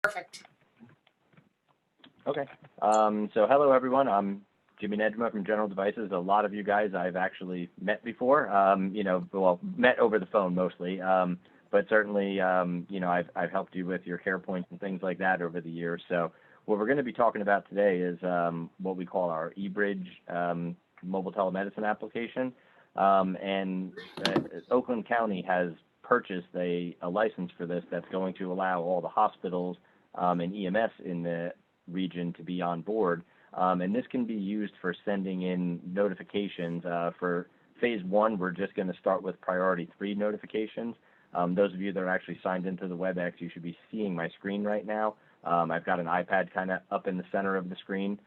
Perfect. Okay. So hello everyone. I'm Jimmy Nedjma from General Devices. A lot of you guys I've actually met before. Well, met over the phone mostly. But certainly, I've helped you with your care points and things like that over the years. So what we're going to be talking about today is what we call our eBridge mobile telemedicine application. Oakland County has purchased a license for this that's going to allow all the hospitals and EMS in the region to be on board. And this can be used for sending in notifications. For phase 1, we're just going to start with priority 3 notifications. Those of you that are actually signed into the WebEx, you should be seeing my screen right now. I've got an iPad kind of up in the center of the screen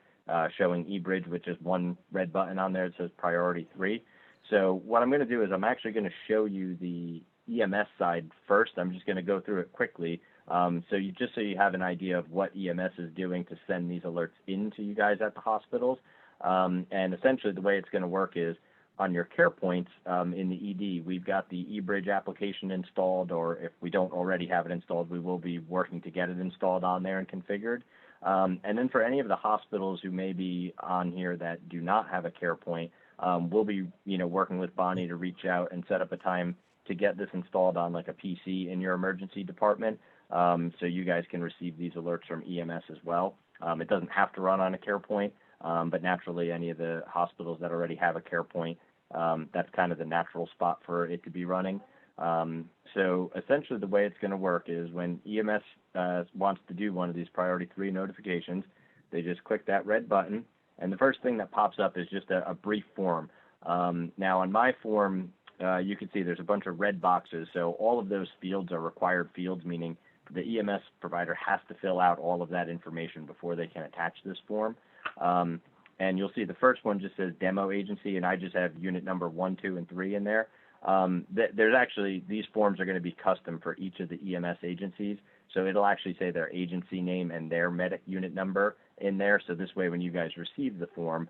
showing eBridge, which is one red button on there that says priority 3. So what I'm going to do is I'm actually going to show you the EMS side first. I'm just going to go through it quickly so you have an idea of what EMS is doing to send these alerts into you guys at the hospitals. And essentially the way it's going to work is on your care points in the ED, we've got the eBridge application installed, or if we don't already have it installed, we will be working to get it installed on there and configured. And then for any of the hospitals who may be on here that do not have a care point, we'll be working with Bonnie to reach out and set up a time to get this installed on like a PC in your emergency department, so you guys can receive these alerts from EMS as well. It doesn't have to run on a care point, but naturally any of the hospitals that already have a care point, that's kind of the natural spot for it to be running. So essentially the way it's going to work is when EMS wants to do one of these priority 3 notifications, they just click that red button, and the first thing that pops up is just a brief form. Now on my form, you can see there's a bunch of red boxes, so all of those fields are required fields, meaning the EMS provider has to fill out all of that information before they can attach this form. And you'll see the first one just says demo agency, and I just have unit number 1, 2, and 3 in there. There's actually, these forms are going to be custom for each of the EMS agencies, so it'll actually say their agency name and their medic unit number in there, so this way when you guys receive the form,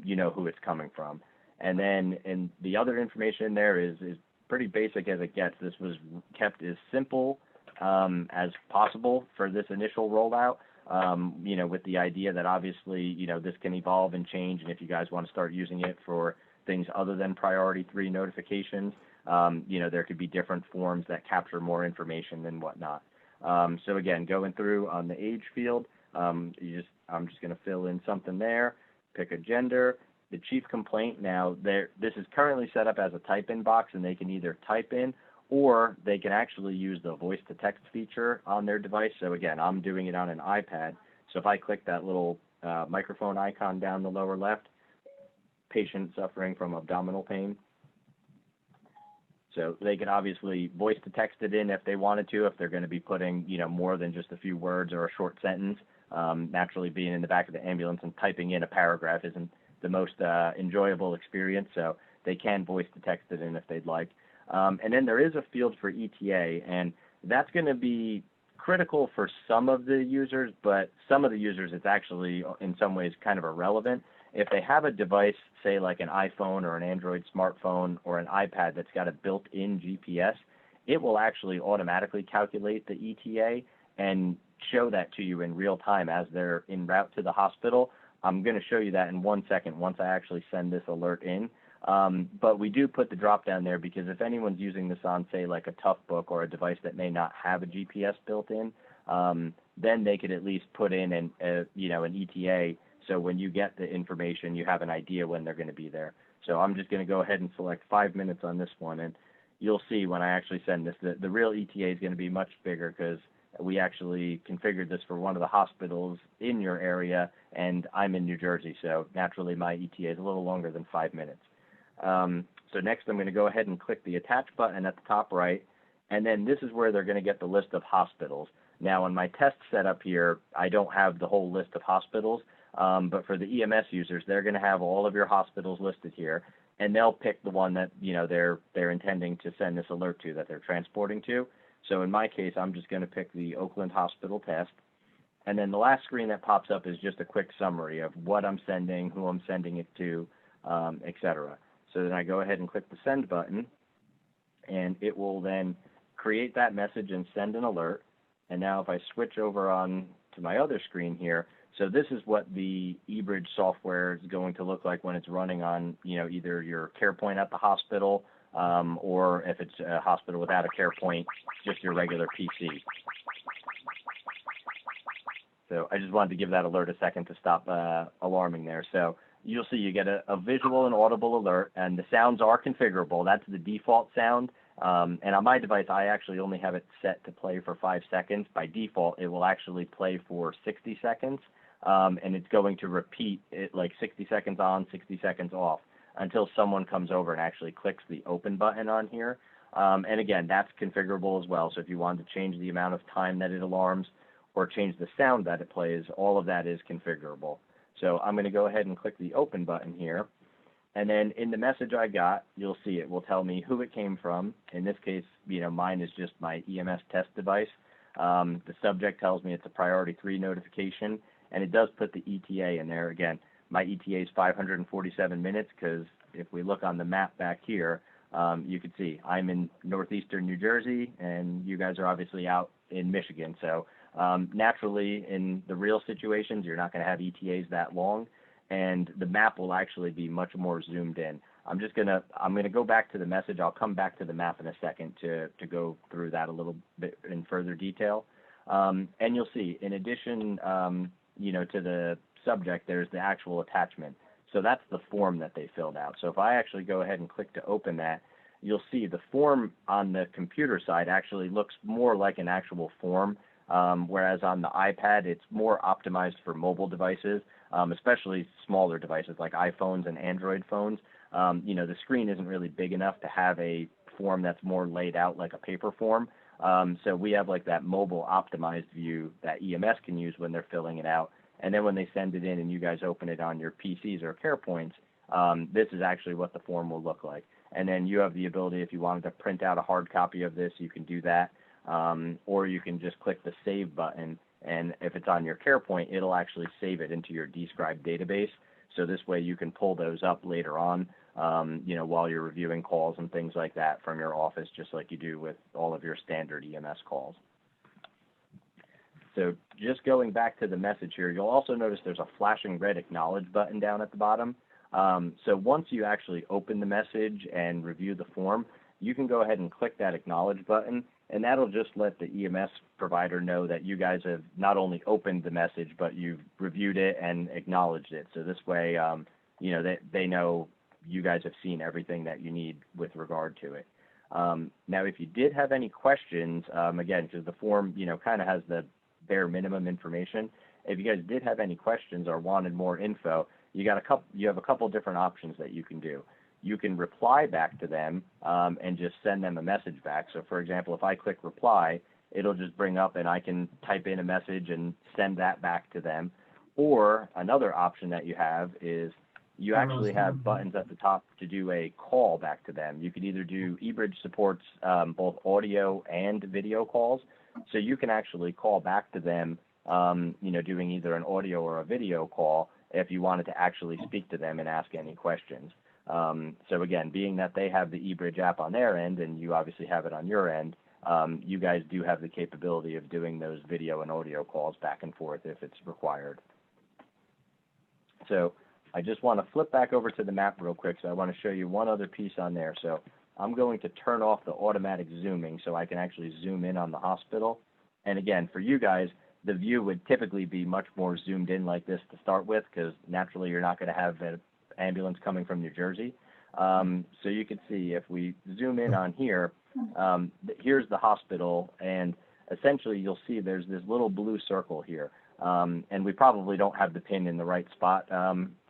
you know who it's coming from. And then the other information in there is pretty basic as it gets. This was kept as simple as possible for this initial rollout, with the idea that obviously, this can evolve and change, and if you guys want to start using it for things other than priority 3 notifications, there could be different forms that capture more information and whatnot. So again, going through on the age field, I'm just going to fill in something there, pick a gender. The chief complaint, now this is currently set up as a type-in box, and they can either type in or they can actually use the voice-to-text feature on their device. So again, I'm doing it on an iPad. So if I click that little microphone icon down the lower left, patient suffering from abdominal pain. So they could obviously voice-to-text it in if they wanted to, if they're going to be putting, more than just a few words or a short sentence. Naturally, being in the back of the ambulance and typing in a paragraph isn't the most enjoyable experience, so they can voice-to-text it in if they'd like. And then there is a field for ETA, and that's going to be critical for some of the users, but some of the users it's actually in some ways kind of irrelevant. If they have a device, say like an iPhone or an Android smartphone or an iPad that's got a built-in GPS, it will actually automatically calculate the ETA and show that to you in real time as they're en route to the hospital. I'm going to show you that in 1 second once I actually send this alert in. But we do put the drop down there because if anyone's using this on, say, like a Toughbook or a device that may not have a GPS built in, then they could at least put in an ETA, so when you get the information, you have an idea when they're going to be there. So I'm just going to go ahead and select 5 minutes on this one, and you'll see when I actually send this, the real ETA is going to be much bigger because we actually configured this for one of the hospitals in your area, and I'm in New Jersey, so naturally my ETA is a little longer than 5 minutes. So next I'm going to go ahead and click the attach button at the top right, and then this is where they're going to get the list of hospitals. Now on my test setup here, I don't have the whole list of hospitals, but for the EMS users, they're going to have all of your hospitals listed here, and they'll pick the one that they're intending to send this alert to, that they're transporting to. So in my case, I'm just going to pick the Oakland Hospital test. And then the last screen that pops up is just a quick summary of what I'm sending, who I'm sending it to, etc. So then I go ahead and click the send button, and it will then create that message and send an alert. And now if I switch over on to my other screen here, so this is what the eBridge software is going to look like when it's running on, either your CarePoint at the hospital, or if it's a hospital without a CarePoint, just your regular PC. So I just wanted to give that alert a second to stop alarming there. So you'll see you get a visual and audible alert, and the sounds are configurable. That's the default sound. And on my device, I actually only have it set to play for 5 seconds. By default, it will actually play for 60 seconds, and it's going to repeat it like 60 seconds on, 60 seconds off until someone comes over and actually clicks the open button on here. And again, that's configurable as well. So if you wanted to change the amount of time that it alarms or change the sound that it plays, all of that is configurable. So I'm going to go ahead and click the open button here. And then in the message I got, you'll see it will tell me who it came from. In this case, mine is just my EMS test device. The subject tells me it's a priority 3 notification, and it does put the ETA in there. Again, my ETA is 547 minutes because if we look on the map back here, you can see I'm in northeastern New Jersey, and you guys are obviously out in Michigan. So naturally, in the real situations, you're not going to have ETAs that long, and the map will actually be much more zoomed in. I'm gonna go back to the message. I'll come back to the map in a second to go through that a little bit in further detail. And you'll see, in addition, to the subject, there's the actual attachment. So that's the form that they filled out. So if I actually go ahead and click to open that, you'll see the form on the computer side actually looks more like an actual form, whereas on the iPad, it's more optimized for mobile devices, especially smaller devices like iPhones and Android phones. The screen isn't really big enough to have a form that's more laid out like a paper form. So we have like that mobile optimized view that EMS can use when they're filling it out. And then when they send it in and you guys open it on your PCs or CarePoints, this is actually what the form will look like. And then you have the ability, if you wanted to print out a hard copy of this, you can do that. Or you can just click the save button, and if it's on your CarePoint, it'll actually save it into your Describe database. So this way you can pull those up later on, while you're reviewing calls and things like that from your office, just like you do with all of your standard EMS calls. So just going back to the message here, you'll also notice there's a flashing red acknowledge button down at the bottom. So once you actually open the message and review the form, you can go ahead and click that acknowledge button, and that'll just let the EMS provider know that you guys have not only opened the message, but you've reviewed it and acknowledged it. So this way, they know you guys have seen everything that you need with regard to it. Now, if you did have any questions, again, because the form, kind of has the bare minimum information, if you guys did have any questions or wanted more info, you have a couple different options that you can do. You can reply back to them and just send them a message back. So for example, if I click reply, it'll just bring up and I can type in a message and send that back to them. Or another option that you have is you actually have buttons at the top to do a call back to them. You could either do eBridge supports both audio and video calls. So you can actually call back to them, doing either an audio or a video call if you wanted to actually speak to them and ask any questions. So again, being that they have the eBridge app on their end and you obviously have it on your end, you guys do have the capability of doing those video and audio calls back and forth if it's required. So I just want to flip back over to the map real quick. So I want to show you one other piece on there. So I'm going to turn off the automatic zooming so I can actually zoom in on the hospital. And again, for you guys, the view would typically be much more zoomed in like this to start with, because naturally you're not going to have an ambulance coming from New Jersey. So you can see if we zoom in on here, here's the hospital, and essentially you'll see there's this little blue circle here. And we probably don't have the pin in the right spot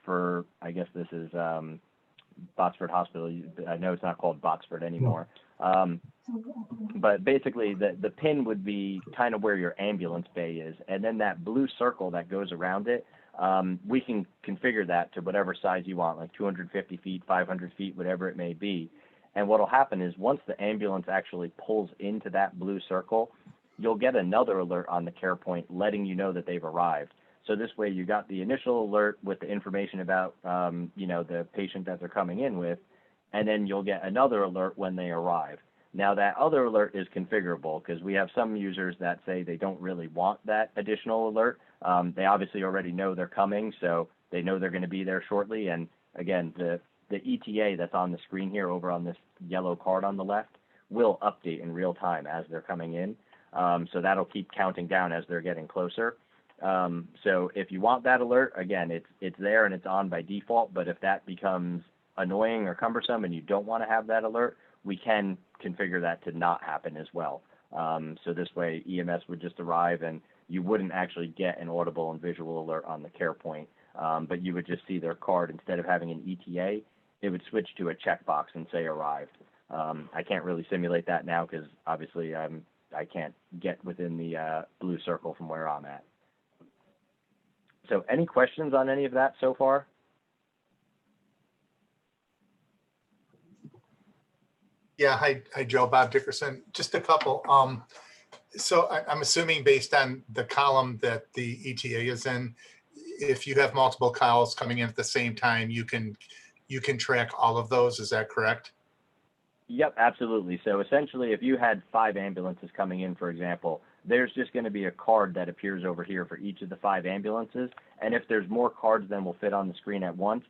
for, I guess this is Botsford Hospital. I know it's not called Botsford anymore. But basically the pin would be kind of where your ambulance bay is. And then that blue circle that goes around it, we can configure that to whatever size you want, like 250 feet, 500 feet, whatever it may be. And what will happen is once the ambulance actually pulls into that blue circle, you'll get another alert on the CarePoint letting you know that they've arrived. So this way you got the initial alert with the information about, the patient that they're coming in with, and then you'll get another alert when they arrive. Now that other alert is configurable because we have some users that say they don't really want that additional alert. They obviously already know they're coming, so they know they're going to be there shortly. And again, the ETA that's on the screen here over on this yellow card on the left will update in real time as they're coming in. So that'll keep counting down as they're getting closer. So if you want that alert, again, it's there and it's on by default, but if that becomes annoying or cumbersome and you don't want to have that alert, we can configure that to not happen as well. So this way EMS would just arrive and you wouldn't actually get an audible and visual alert on the care point, but you would just see their card. Instead of having an ETA, it would switch to a checkbox and say arrived. I can't really simulate that now because obviously I can't get within the blue circle from where I'm at. So any questions on any of that so far? Yeah, hi Joe, Bob Dickerson. Just a couple. So I'm assuming based on the column that the ETA is in, if you have multiple calls coming in at the same time, you can track all of those. Is that correct? Yep, absolutely. So essentially, if you had 5 ambulances coming in, for example, there's just going to be a card that appears over here for each of the 5 ambulances. And if there's more cards than will fit on the screen at once,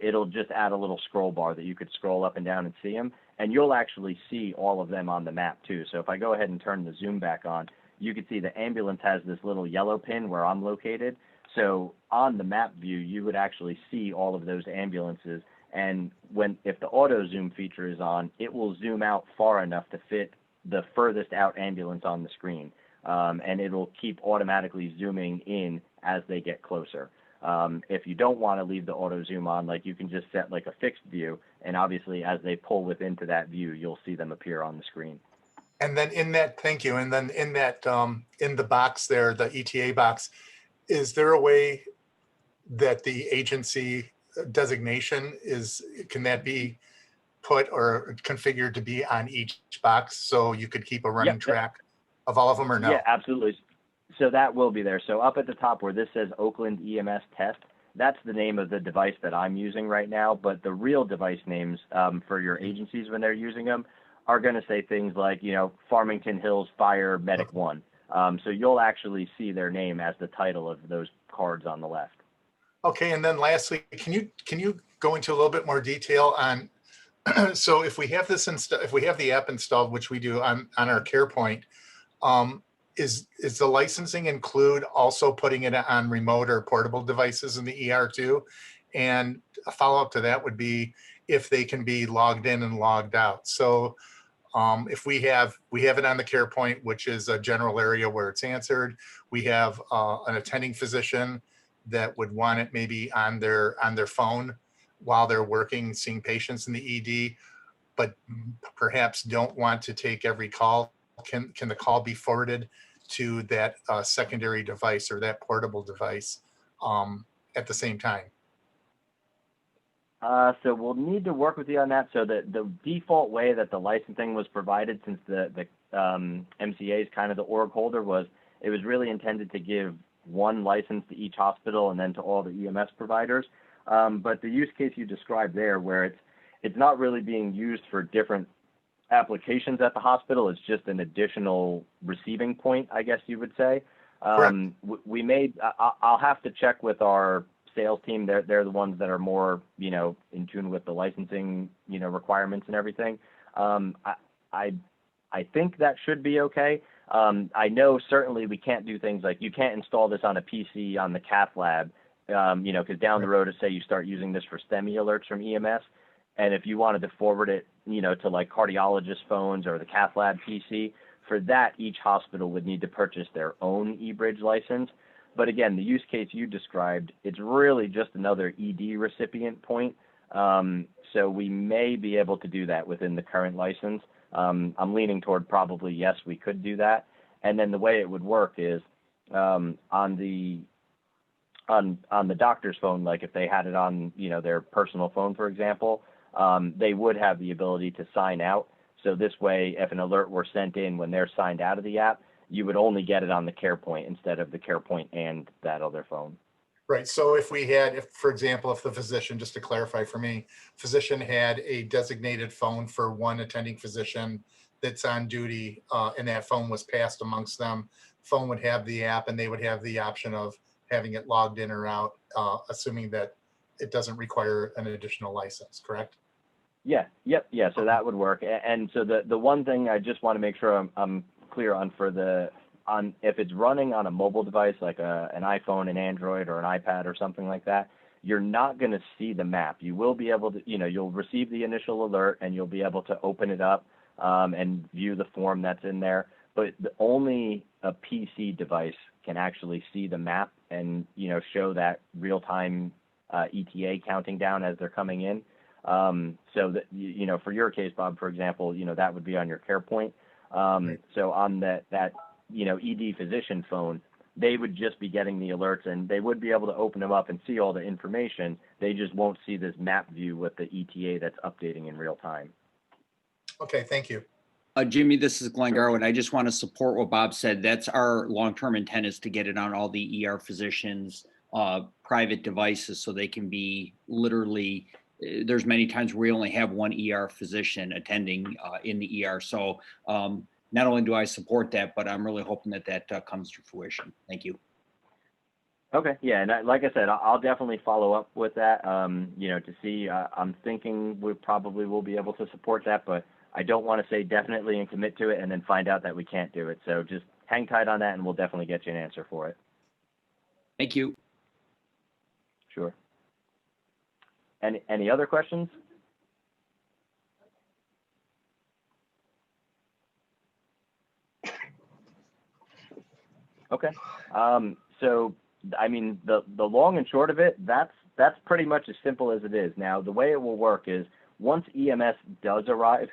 it'll just add a little scroll bar that you could scroll up and down and see them. And you'll actually see all of them on the map too. So if I go ahead and turn the zoom back on, you can see the ambulance has this little yellow pin where I'm located. So on the map view, you would actually see all of those ambulances. And if the auto zoom feature is on, it will zoom out far enough to fit the furthest out ambulance on the screen. And it'll keep automatically zooming in as they get closer. If you don't want to leave the auto zoom on, like you can just set like a fixed view, and obviously as they pull within to that view, you'll see them appear on the screen. And then in that, thank you. And then in that, in the box there, the ETA box, is there a way that the agency designation can that be put or configured to be on each box so you could keep a running track of all of them, or no? Yeah, absolutely. So that will be there. So up at the top where this says Oakland EMS Test, that's the name of the device that I'm using right now, but the real device names for your agencies when they're using them are going to say things like, you know, Farmington Hills Fire Medic 1. So you'll actually see their name as the title of those cards on the left. Okay, and then lastly, can you go into a little bit more detail on, so if we have this if we have the app installed, which we do on our CarePoint, is the licensing include also putting it on remote or portable devices in the ER too? And a follow-up to that would be if they can be logged in and logged out. So if we have it on the CarePoint, which is a general area where it's answered, we have an attending physician that would want it maybe on their phone while they're working, seeing patients in the ED, but perhaps don't want to take every call. Can the call be forwarded to that secondary device or that portable device at the same time? So we'll need to work with you on that. So the default way that the licensing was provided, since the MCA is kind of the org holder, was it was really intended to give one license to each hospital and then to all the EMS providers. But the use case you described there, where it's not really being used for different applications at the hospital, it's just an additional receiving point, I guess you would say. I'll have to check with our sales team. They're the ones that are more, you know, in tune with the licensing, you know, requirements and everything. I think that should be okay. I know certainly we can't do things like you can't install this on a PC on the cath lab, you know, because down the road, say you start using this for STEMI alerts from EMS, and if you wanted to forward it, you know, to like cardiologist phones or the cath lab PC, for that each hospital would need to purchase their own eBridge license. But again, the use case you described, it's really just another ED recipient point. So we may be able to do that within the current license. I'm leaning toward probably yes, we could do that. And then the way it would work is on the doctor's phone, like if they had it on, you know, their personal phone, for example, they would have the ability to sign out. So this way, if an alert were sent in when they're signed out of the app, you would only get it on the CarePoint instead of the CarePoint and that other phone. Right. So if we had, for example, if the physician, just to clarify for me, physician had a designated phone for one attending physician that's on duty, and that phone was passed amongst them, phone would have the app and they would have the option of having it logged in or out, assuming that it doesn't require an additional license, correct? Yeah, yep, yeah, so that would work. And so the one thing I just want to make sure I'm clear on if it's running on a mobile device like an iPhone, an Android, or an iPad or something like that, you're not going to see the map. You will be able to, you'll receive the initial alert and you'll be able to open it up and view the form that's in there. But only a PC device can actually see the map and, show that real-time ETA counting down as they're coming in. So that, for your case, Bob, for example, that would be on your CarePoint. So on that ED physician phone, they would just be getting the alerts and they would be able to open them up and see all the information. They just won't see this map view with the ETA that's updating in real time. Okay, thank you. Jimmy, this is Glenn Garwood. I just want to support what Bob said. That's our long-term intent, is to get it on all the ER physicians' private devices, so they can be literally, there's many times where we only have one ER physician attending in the ER. So not only do I support that, but I'm really hoping that comes to fruition. Thank you. Okay, yeah, and like I said, I'll definitely follow up with that, to see. I'm thinking we probably will be able to support that, but I don't want to say definitely and commit to it and then find out that we can't do it. So just hang tight on that and we'll definitely get you an answer for it. Thank you. Sure. Any other questions? Okay. So, I mean, the long and short of it, that's pretty much as simple as it is. Now, the way it will work is once EMS does arrive,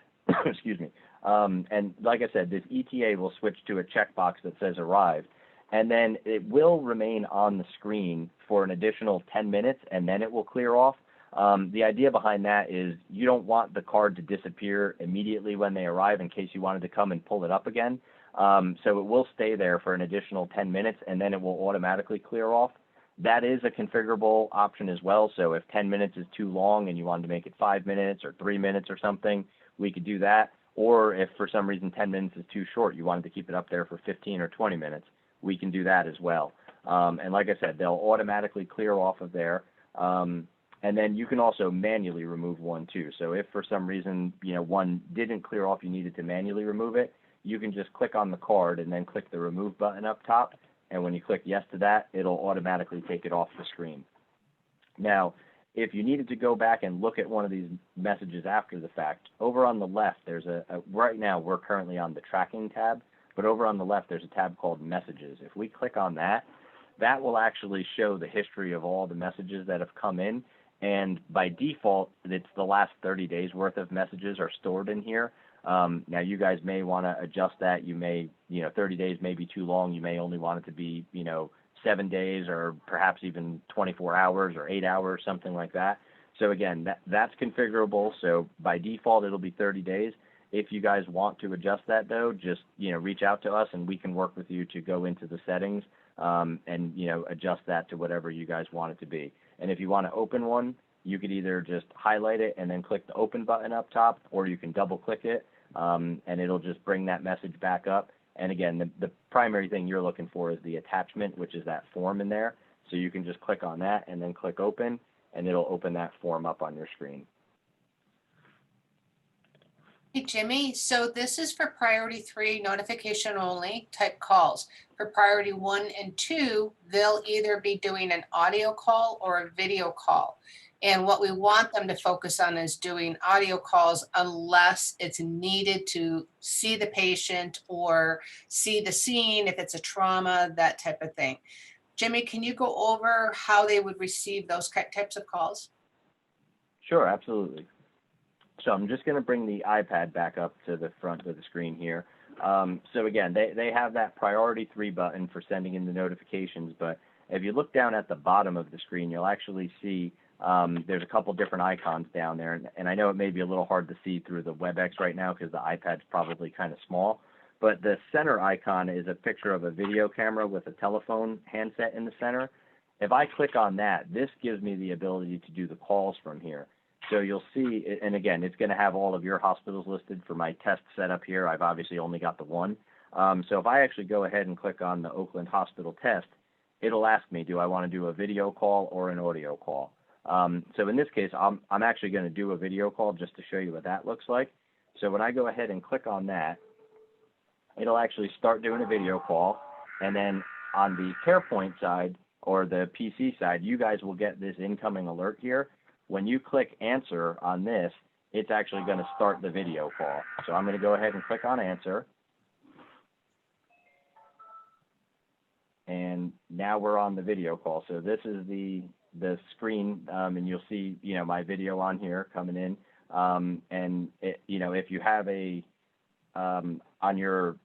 excuse me, and like I said, this ETA will switch to a checkbox that says arrived, and then it will remain on the screen for an additional 10 minutes, and then it will clear off. The idea behind that is you don't want the card to disappear immediately when they arrive in case you wanted to come and pull it up again. So it will stay there for an additional 10 minutes, and then it will automatically clear off. That is a configurable option as well. So if 10 minutes is too long and you wanted to make it 5 minutes or 3 minutes or something, we could do that. Or if for some reason 10 minutes is too short, you wanted to keep it up there for 15 or 20 minutes, we can do that as well. And like I said, they'll automatically clear off of there. And then you can also manually remove one too. So if for some reason, one didn't clear off, you needed to manually remove it, you can just click on the card and then click the remove button up top. And when you click yes to that, it'll automatically take it off the screen. Now, if you needed to go back and look at one of these messages after the fact, over on the left, there's right now we're currently on the tracking tab, but over on the left, there's a tab called messages. If we click on that, that will actually show the history of all the messages that have come in. And by default, it's the last 30 days worth of messages are stored in here. Now you guys may want to adjust that. You may, 30 days may be too long. You may only want it to be, 7 days or perhaps even 24 hours or 8 hours, something like that. So again, that's configurable. So by default, it'll be 30 days. If you guys want to adjust that though, just, reach out to us and we can work with you to go into the settings and, adjust that to whatever you guys want it to be. And if you want to open one, you could either just highlight it and then click the open button up top, or you can double click it and it'll just bring that message back up. And again, the primary thing you're looking for is the attachment, which is that form in there. So you can just click on that and then click open, and it'll open that form up on your screen. Hey, Jimmy, so this is for priority 3 notification only type calls. For priority 1 and 2, they'll either be doing an audio call or a video call. And what we want them to focus on is doing audio calls unless it's needed to see the patient or see the scene, if it's a trauma, that type of thing. Jimmy, can you go over how they would receive those types of calls? Sure, absolutely. So I'm just going to bring the iPad back up to the front of the screen here. So again, they have that priority 3 button for sending in the notifications, but if you look down at the bottom of the screen, you'll actually see there's a couple different icons down there, and I know it may be a little hard to see through the WebEx right now because the iPad's probably kind of small, but the center icon is a picture of a video camera with a telephone handset in the center. If I click on that, this gives me the ability to do the calls from here. So you'll see, and again, it's going to have all of your hospitals listed. For my test setup here, I've obviously only got the one. So if I actually go ahead and click on the Oakland Hospital test, it'll ask me, do I want to do a video call or an audio call? So in this case, I'm actually going to do a video call just to show you what that looks like. So when I go ahead and click on that, it'll actually start doing a video call. And then on the CarePoint side or the PC side, you guys will get this incoming alert here. When you click answer on this, it's actually going to start the video call. So I'm going to go ahead and click on answer. And now we're on the video call. So this is the screen, and you'll see, you know, my video on here coming in. And you know, if you have a on your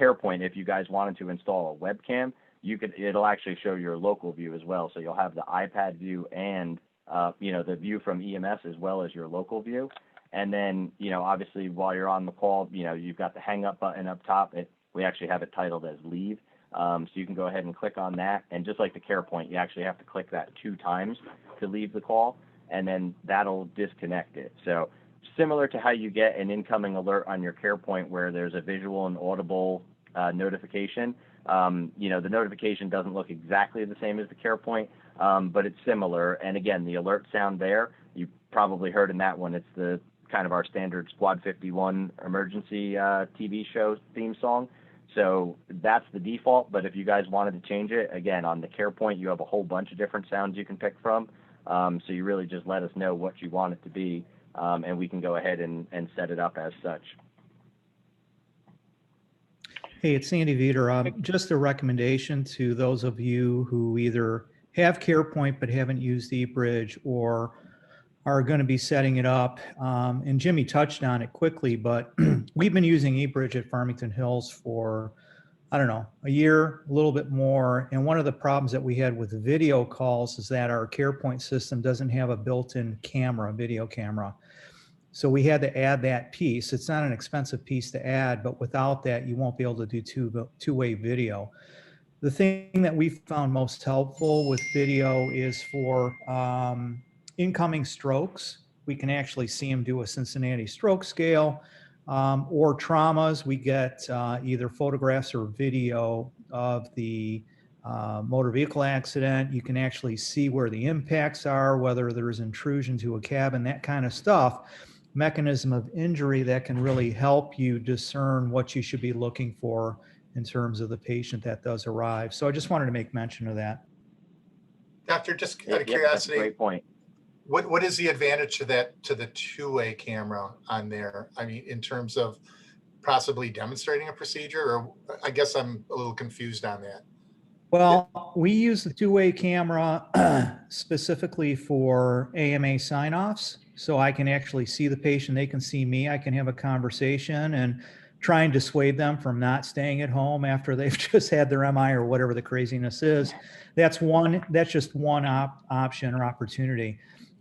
CarePoint, if you guys wanted to install a webcam, it'll actually show your local view as well. So you'll have the iPad view and you know, the view from EMS as well as your local view. And then, you know, obviously while you're on the call, you know, you've got the hang up button up top. We actually have it titled as leave. So you can go ahead and click on that. And just like the CarePoint, you actually have to click that 2 times to leave the call, and then that'll disconnect it. So similar to how you get an incoming alert on your CarePoint where there's a visual and audible notification, you know, the notification doesn't look exactly the same as the CarePoint, but it's similar. And again, the alert sound there, you probably heard in that one, it's the kind of our standard Squad 51 emergency TV show theme song. So that's the default, but if you guys wanted to change it, again, on the CarePoint, you have a whole bunch of different sounds you can pick from. So you really just let us know what you want it to be, and we can go ahead and set it up as such. Hey, it's Sandy Veter. Just a recommendation to those of you who either have CarePoint but haven't used eBridge or are going to be setting it up. And Jimmy touched on it quickly, but we've been using eBridge at Farmington Hills for, I don't know, a year, a little bit more. And one of the problems that we had with video calls is that our CarePoint system doesn't have a built-in camera, video camera. So we had to add that piece. It's not an expensive piece to add, but without that, you won't be able to do two-way video. The thing that we found most helpful with video is for incoming strokes. We can actually see them do a Cincinnati stroke scale, or traumas. We get either photographs or video of the motor vehicle accident. You can actually see where the impacts are, whether there's intrusion to a cabin, that kind of stuff. Mechanism of injury that can really help you discern what you should be looking for in terms of the patient that does arrive. So I just wanted to make mention of that. Doctor, just out of Yep, that's a curiosity, great point. what is the advantage to that, to the 2-way camera on there? I mean, in terms of possibly demonstrating a procedure, or I guess I'm a little confused on that. Well, we use the 2-way camera specifically for AMA sign-offs. So I can actually see the patient, they can see me, I can have a conversation and try and dissuade them from not staying at home after they've just had their MI or whatever the craziness is. That's just one option or opportunity.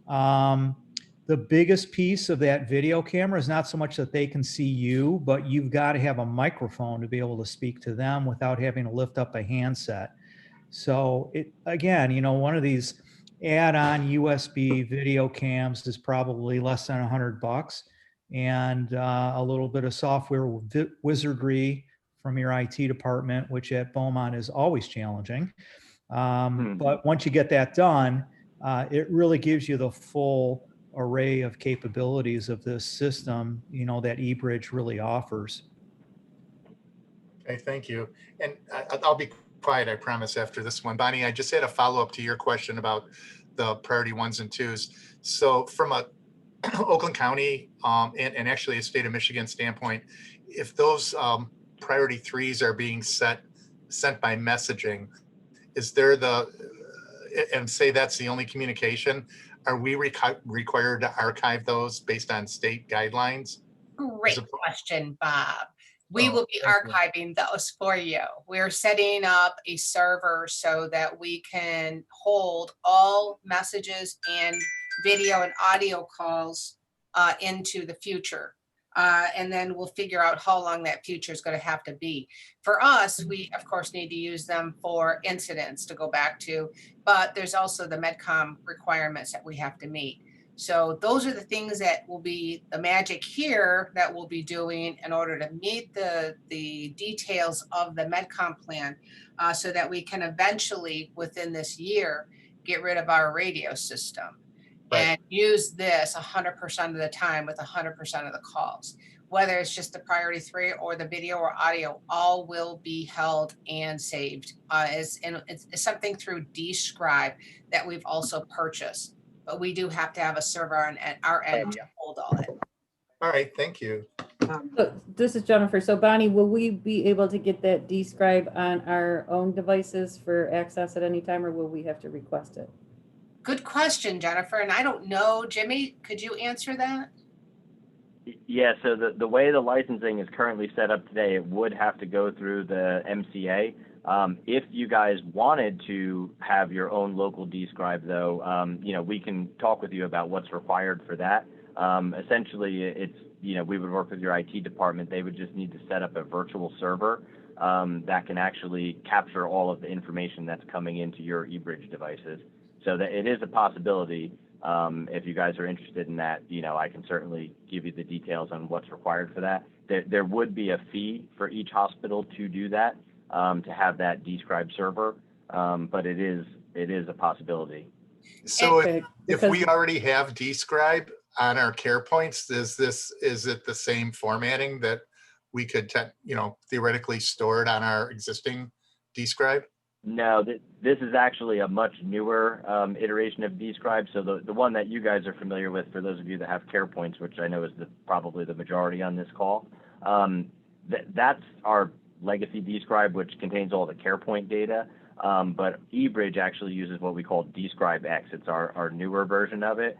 The biggest piece of that video camera is not so much that they can see you, but you've got to have a microphone to be able to speak to them without having to lift up a handset. So again, you know, one of these add-on USB video cams is probably less than $100, and a little bit of software wizardry from your IT department, which at Beaumont is always challenging. But once you get that done, it really gives you the full array of capabilities of this system, you know, that eBridge really offers. Okay, thank you. And I'll be quiet, I promise, after this one. Bonnie, I just had a follow-up to your question about the priority 1s and 2s. So from a Oakland County and actually a state of Michigan standpoint, if those priority 3s are being sent by messaging, is there and say that's the only communication, are we required to archive those based on state guidelines? Great question, Bob. We will be archiving those for you. We're setting up a server so that we can hold all messages and video and audio calls into the future. And then we'll figure out how long that future is going to have to be. For us, we, of course, need to use them for incidents to go back to, but there's also the MedCom requirements that we have to meet. So those are the things that will be the magic here that we'll be doing in order to meet the details of the MedCom plan, so that we can eventually, within this year, get rid of our radio system and use this 100% of the time with 100% of the calls. Whether it's just the priority 3 or the video or audio, all will be held and saved. It's something through Describe that we've also purchased, but we do have to have a server on our end to hold all it. All right, thank you. So this is Jennifer. So Bonnie, will we be able to get that Describe on our own devices for access at any time, or will we have to request it? Good question, Jennifer. And I don't know, Jimmy, could you answer that? Yeah, so the way the licensing is currently set up today, it would have to go through the MCA. If you guys wanted to have your own local Describe, though, we can talk with you about what's required for that. Essentially, it's, we would work with your IT department. They would just need to set up a virtual server that can actually capture all of the information that's coming into your eBridge devices. So that it is a possibility. If you guys are interested in that, I can certainly give you the details on what's required for that. There would be a fee for each hospital to do that, to have that Describe server, but it is a possibility. So Okay, if because- we already have Describe on our care points, is it the same formatting that we could, theoretically store it on our existing Describe? No, this is actually a much newer iteration of Describe. So the one that you guys are familiar with, for those of you that have care points, which I know is probably the majority on this call, that's our legacy Describe, which contains all the care point data. But eBridge actually uses what we call Describe X. It's our newer version of it.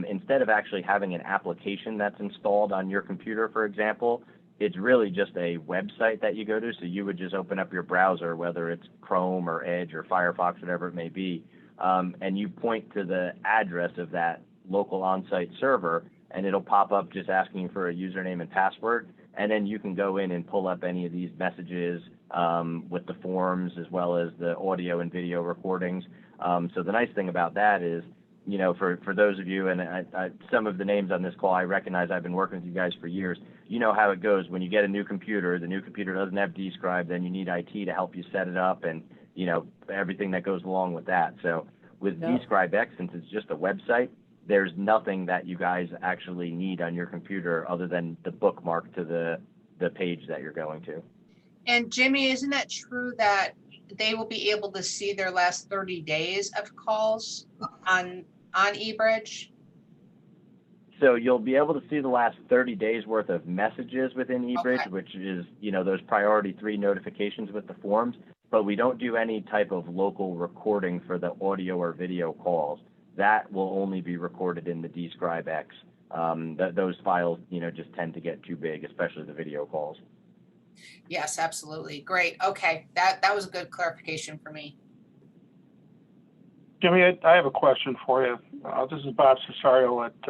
Instead of actually having an application that's installed on your computer, for example, it's really just a website that you go to. So you would just open up your browser, whether it's Chrome or Edge or Firefox, whatever it may be, and you point to the address of that local on-site server, and it'll pop up just asking you for a username and password. And then you can go in and pull up any of these messages with the forms, as well as the audio and video recordings. So the nice thing about that is, for those of you, and some of the names on this call I recognize, I've been working with you guys for years. You know how it goes. When you get a new computer, the new computer doesn't have Describe, then you need IT to help you set it up, and everything that goes along with that. So with Describe X, since it's just a website, there's nothing that you guys actually need on your computer other than the bookmark to the page that you're going to. And Jimmy, isn't that true that they will be able to see their last 30 days of calls on eBridge? So you'll be able to see the last 30 days worth of messages within eBridge, Okay. which is, those priority 3 notifications with the forms, but we don't do any type of local recording for the audio or video calls. That will only be recorded in the Describe X. Those files, just tend to get too big, especially the video calls. Yes, absolutely. Great. Okay. That was a good clarification for me. Jimmy, I have a question for you. This is Bob Cesario at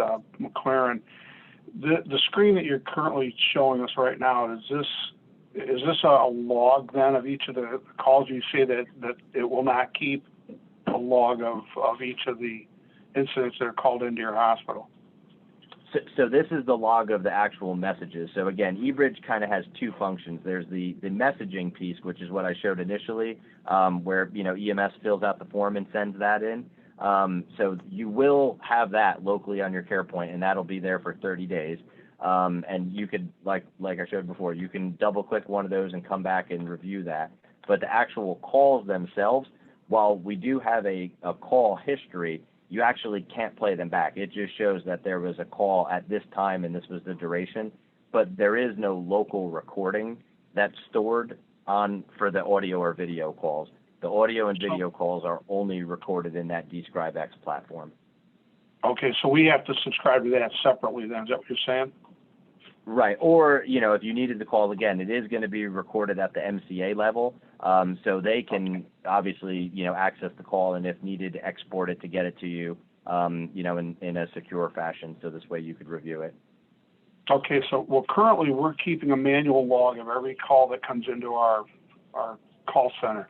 McLaren. The screen that you're currently showing us right now, is this a log then of each of the calls? You say that it will not keep a log of each of the incidents that are called into your hospital? So this is the log of the actual messages. So again, eBridge kind of has 2 functions. There's the messaging piece, which is what I showed initially, where EMS fills out the form and sends that in. So you will have that locally on your care point, and that'll be there for 30 days. And you could, like I showed before, you can double click one of those and come back and review that. But the actual calls themselves, while we do have a call history, you actually can't play them back. It just shows that there was a call at this time and this was the duration, but there is no local recording that's stored on for the audio or video calls. The audio and video calls are only recorded in that Describe X platform. Okay, so we have to subscribe to that separately then, is that what you're saying? Right, or, if you needed to call again, it is going to be recorded at the MCA level, so they can obviously, access the call, and if needed, export it to get it to you, in a secure fashion, so this way you could review it. Okay, so currently we're keeping a manual log of every call that comes into our call center.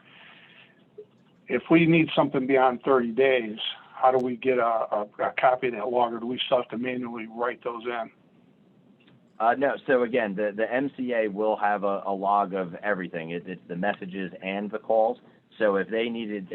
If we need something beyond 30 days, how do we get a copy of that log, or do we still have to manually write those in? No, so again, the MCA will have a log of everything. It's the messages and the calls. So if you needed,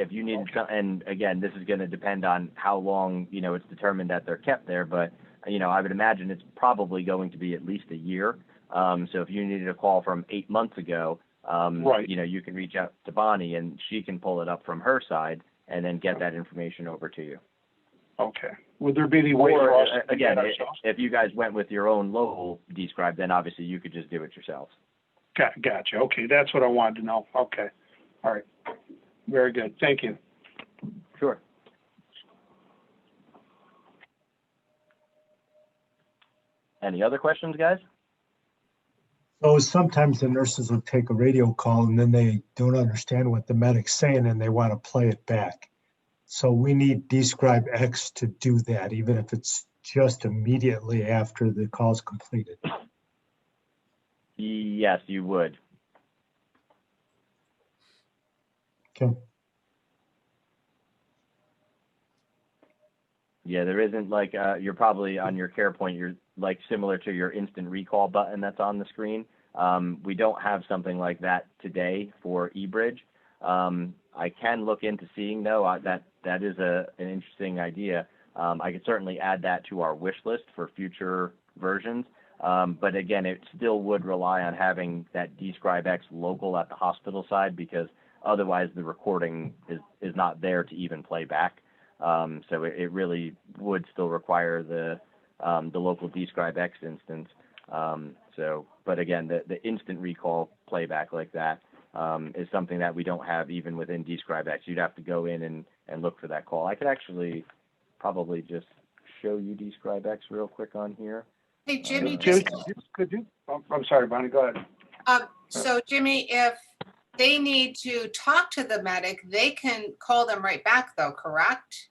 and again, this is going to depend on how long, it's determined that they're kept there, but, I would imagine it's probably going to be at least a year. So if you needed a call from 8 months ago, Right. You can reach out to Bonnie and she can pull it up from her side and then get that information over to you. Okay. Would there be any way for Or us to do again, that ourselves? if you guys went with your own local describe, then obviously you could just do it yourselves. Gotcha. Okay, that's what I wanted to know. Okay. All right. Very good. Thank you. Sure. Any other questions, guys? So sometimes the nurses will take a radio call and then they don't understand what the medic's saying and they want to play it back. So we need Describe X to do that, even if it's just immediately after the call's completed. Yes, you would. Okay. Yeah, there isn't like, you're probably on your CarePoint, you're like similar to your instant recall button that's on the screen. We don't have something like that today for eBridge. I can look into seeing though, that is an interesting idea. I could certainly add that to our wish list for future versions. But again, it still would rely on having that Describe X local at the hospital side, because otherwise the recording is not there to even play back. So it really would still require the local Describe X instance. But again, the instant recall playback like that is something that we don't have even within Describe X. You'd have to go in and look for that call. I could actually probably just show you Describe X real quick on here. Hey, Jimmy, Jimmy, could you? Oh, I'm sorry, Bonnie, go ahead. so Jimmy, if they need to talk to the medic, they can call them right back though, correct?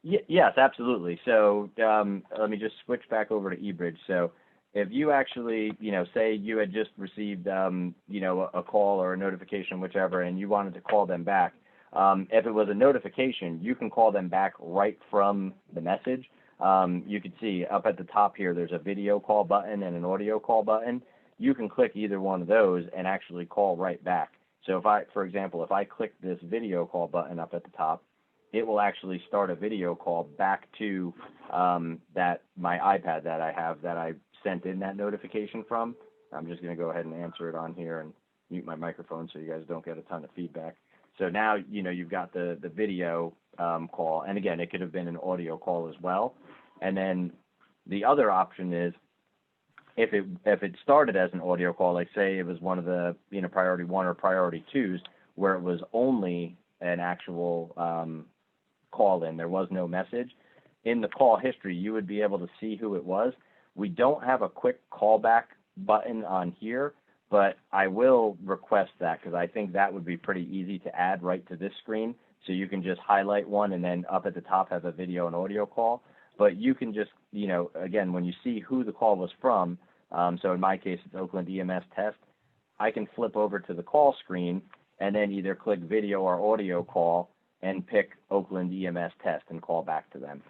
Yes, absolutely. So let me just switch back over to eBridge. So if you actually, say you had just received, a call or a notification, whichever, and you wanted to call them back, if it was a notification, you can call them back right from the message. You can see up at the top here, there's a video call button and an audio call button. You can click either one of those and actually call right back. So for example, if I click this video call button up at the top, it will actually start a video call back to my iPad that I have that I sent in that notification from. I'm just going to go ahead and answer it on here and mute my microphone so you guys don't get a ton of feedback. So now, you've got the video call. And again, it could have been an audio call as well. And then the other option is if it started as an audio call, like say it was one of the, priority 1 or priority 2s, where it was only an actual call in, there was no message. In the call history, you would be able to see who it was. We don't have a quick callback button on here, but I will request that because I think that would be pretty easy to add right to this screen. So you can just highlight one and then up at the top have a video and audio call. But you can just, again, when you see who the call was from, so in my case, it's Oakland EMS Test, I can flip over to the call screen and then either click video or audio call and pick Oakland EMS Test and call back to them.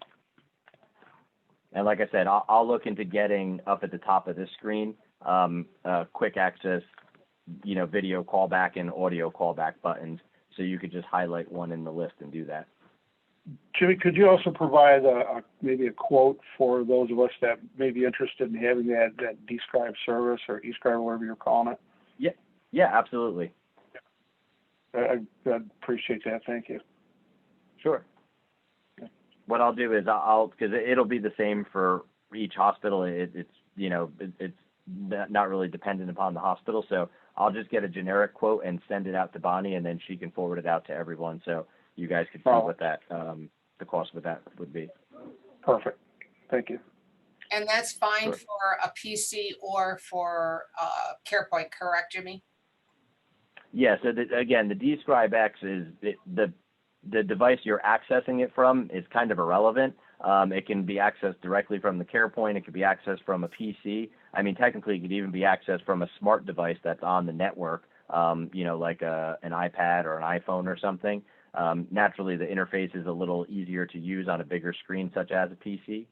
And like I said, I'll look into getting up at the top of this screen, quick access, video callback and audio callback buttons. So you could just highlight one in the list and do that. Jimmy, could you also provide maybe a quote for those of us that may be interested in having that Describe service or eScribe, whatever you're calling it? Yeah, absolutely. I'd appreciate that. Thank you. Sure. What I'll do is because it'll be the same for each hospital. It's not really dependent upon the hospital. So I'll just get a generic quote and send it out to Bonnie, and then she can forward it out to everyone. So you guys can see what that the cost of that would be. Perfect. Thank you. And that's fine Sure. for a PC or for CarePoint, correct, Jimmy? Yeah. So again, the Describe X is the device you're accessing it from is kind of irrelevant. It can be accessed directly from the CarePoint. It could be accessed from a PC. I mean, technically, it could even be accessed from a smart device that's on the network, like an iPad or an iPhone or something. Naturally, the interface is a little easier to use on a bigger screen, such as a PC,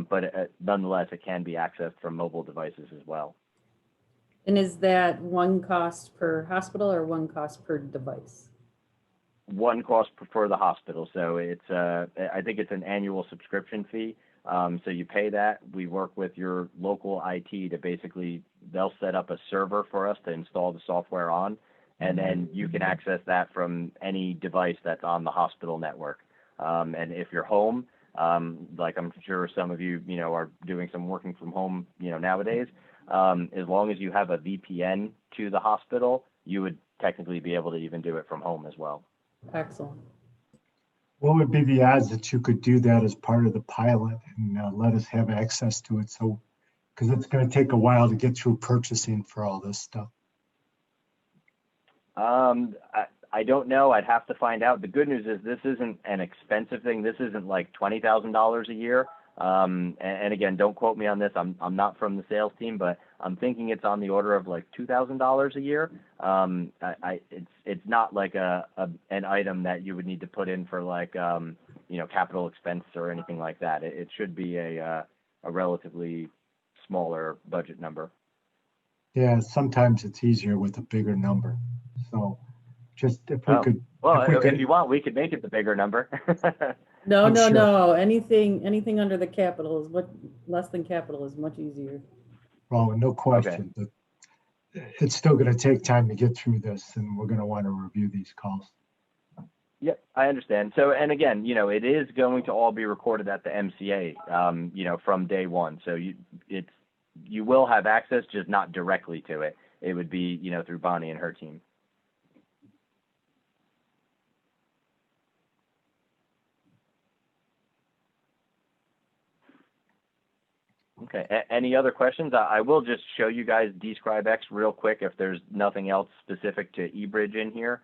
but nonetheless, it can be accessed from mobile devices as well. And is that one cost per hospital or one cost per device? One cost for the hospital. So it's, I think it's an annual subscription fee. So you pay that. We work with your local IT to basically, they'll set up a server for us to install the software on, and then you can access that from any device that's on the hospital network. And if you're home, like I'm sure some of you, are doing some working from home, nowadays, as long as you have a VPN to the hospital, you would technically be able to even do it from home as well. Excellent. What would be the odds that you could do that as part of the pilot and let us have access to it? So, because it's going to take a while to get through purchasing for all this stuff. I don't know. I'd have to find out. The good news is this isn't an expensive thing. This isn't like $20,000 a year. And again, don't quote me on this. I'm not from the sales team, but I'm thinking it's on the order of like $2,000 a year. It's not like an item that you would need to put in for like capital expense or anything like that. It should be a relatively smaller budget number. Yeah, sometimes it's easier with a bigger number. So, just if we could. Well, if we could, if you want, we could make it the bigger number. No, I'm no, sure. no. Anything under the capital is less than capital is much easier. well, no question, but it's still going to take time to get through this, and we're going to want to review these calls. Yep, I understand. So, and again, it is going to all be recorded at the MCA, from day one. So you will have access, just not directly to it. It would be, through Bonnie and her team. Okay, any other questions? I will just show you guys Describe X real quick if there's nothing else specific to eBridge in here,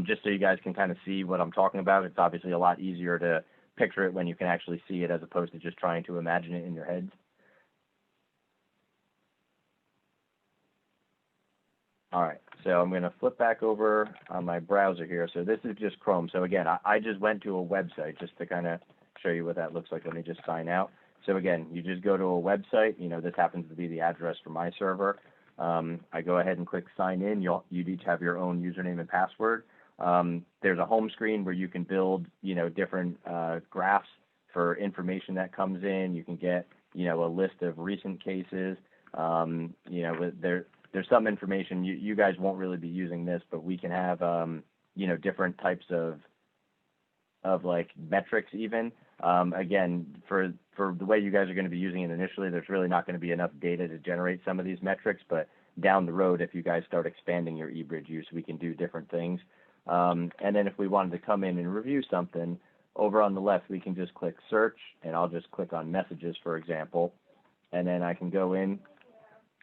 just so you guys can kind of see what I'm talking about. It's obviously a lot easier to picture it when you can actually see it as opposed to just trying to imagine it in your heads. All right, so I'm going to flip back over on my browser here. So this is just Chrome. So again, I just went to a website just to kind of show you what that looks like. Let me just sign out. So again, you just go to a website. This happens to be the address for my server. I go ahead and click sign in. You'd each have your own username and password. There's a home screen where you can build, different graphs for information that comes in. You can get, a list of recent cases. There's some information. You guys won't really be using this, but we can have, different types of like metrics even. Again, for the way you guys are going to be using it initially, there's really not going to be enough data to generate some of these metrics, but down the road, if you guys start expanding your eBridge use, we can do different things. And then if we wanted to come in and review something, over on the left, we can just click search, and I'll just click on messages, for example, and then I can go in